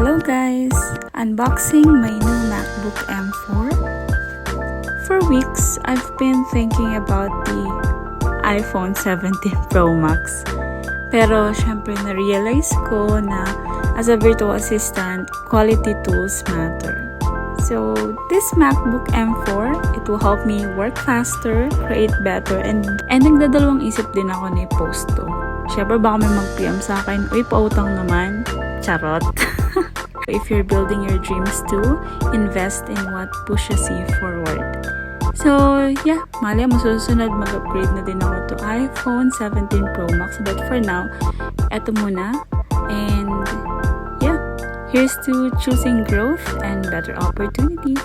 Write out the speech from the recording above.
Hello guys! Unboxing my new Macbook M4. For weeks, I've been thinking about the iPhone 17 Pro Max. Pero syempre na-realize ko na as a virtual assistant, quality tools matter. So this MacBook M4, it will help me work faster, create better, and nagdadalawang isip din ako na i-post to. Syempre baka may mag-PM sa akin, uy, pautang naman. Charot. If you're building your dreams too, invest in what pushes you forward. So, yeah, mali mo susunod mag-upgrade na din ako to iPhone 17 Pro Max. But for now, eto muna. And, yeah, here's to choosing growth and better opportunities.